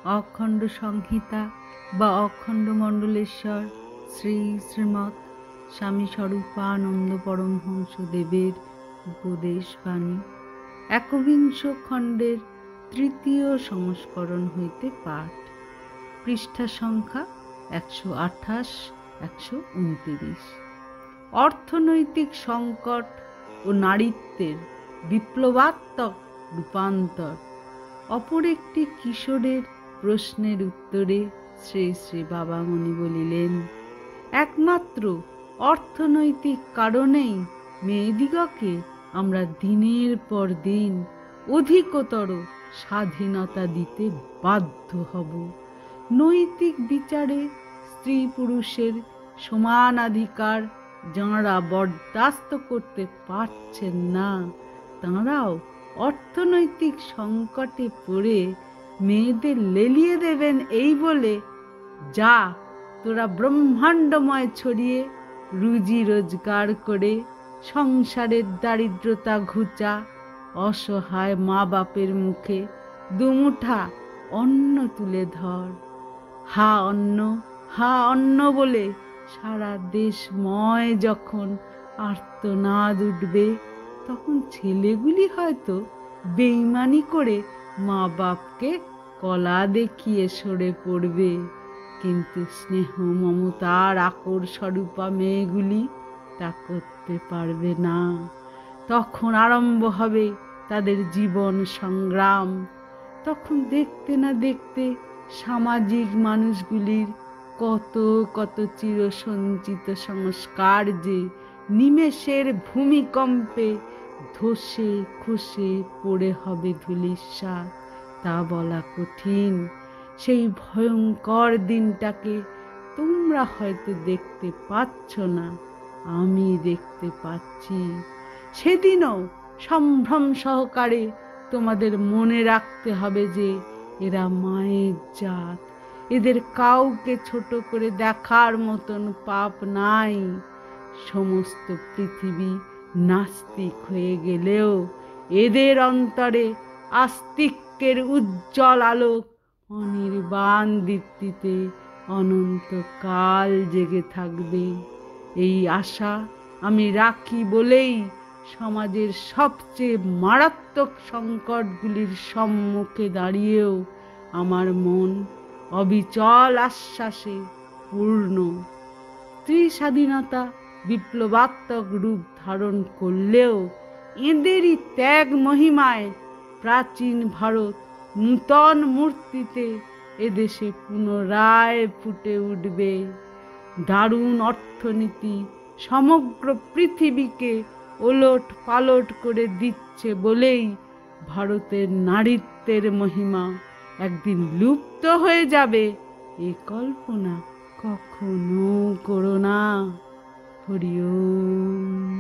অখণ্ড সংহিতা বা অখণ্ড মণ্ডলেশ্বর শ্রী শ্রীমৎ স্বামী স্বরূপানন্দ পরমহংস দেবের উপদেশ বাণী, একবিংশ খণ্ডের তৃতীয় সংস্করণ হইতে পাঠ। পৃষ্ঠা সংখ্যা 128, 129। অর্থনৈতিক সংকট ও নারীত্বের বিপ্লবাত্মক রূপান্তর। অপর একটি কিশোরের প্রশ্নের উত্তরে শ্রী শ্রী বাবামণি বলিলেন, একমাত্র অর্থনৈতিক কারণেই মেয়েদিগকে আমরা দিনের পর দিন অধিকতর স্বাধীনতা দিতে বাধ্য হব। নৈতিক বিচারে স্ত্রী পুরুষের সমানাধিকার যাঁরা বরদাস্ত করতে পারছেন না, তাঁরাও অর্থনৈতিক সংকটে পড়ে মেয়েদের লেলিয়ে দেবেন এই বলে, যা তোরা ব্রহ্মাণ্ডময় ছড়িয়ে রুজি রোজগার করে সংসারের দারিদ্রতা ঘুচা, অসহায় মা বাপের মুখে দুমুঠা অন্ন তুলে ধর। হা অন্ন, হা অন্ন বলে সারা দেশময় যখন আর্তনাদ উঠবে, তখন ছেলেগুলি হয়তো বেইমানি করে মা বাপকে কলা দেখিয়ে সরে পড়বে, কিন্তু স্নেহ মমতার আকর স্বরূপা মেয়েগুলি তা করতে পারবে না। তখন আরম্ভ হবে তাদের জীবন সংগ্রাম। তখন দেখতে না দেখতে সামাজিক মানুষগুলির কত কত চিরসঞ্চিত সংস্কার যে নিমেষের ভূমিকম্পে ধসে খসে পড়ে হবে ধূলিসাৎ, তা বলা কঠিন। সেই ভয়ঙ্কর দিনটাকে তোমরা হয়তো দেখতে পাচ্ছ না, আমি দেখতে পাচ্ছি। সেদিনও সম্ভ্রম সহকারে তোমাদের মনে রাখতে হবে যে এরা মায়ের জাত, এদের কাউকে ছোট করে দেখার মতন পাপ নাই। সমস্ত পৃথিবী নাস্তিক হয়ে গেলেও এদের অন্তরে আস্তিক্যের উজ্জ্বল আলোক অনির্বাণ দীপ্তিতে অনন্তকাল জেগে থাকবে। এই আশা আমি রাখি বলেই সমাজের সবচেয়ে মারাত্মক সংকটগুলির সম্মুখে দাঁড়িয়েও আমার মন অবিচল আশ্বাসে পূর্ণ। স্ত্রী স্বাধীনতা বিপ্লবাত্মক রূপ ধারণ করলেও এদেরই ত্যাগ মহিমায় প্রাচীন ভারত নূতন মূর্তিতে এদেশে পুনরায় ফুটে উঠবে। দারুণ অর্থনীতি সমগ্র পৃথিবীকে ওলট পালট করে দিচ্ছে বলেই ভারতের নারীত্বের মহিমা একদিন লুপ্ত হয়ে যাবে, এ কল্পনা কখনো করো না। হরি ওম।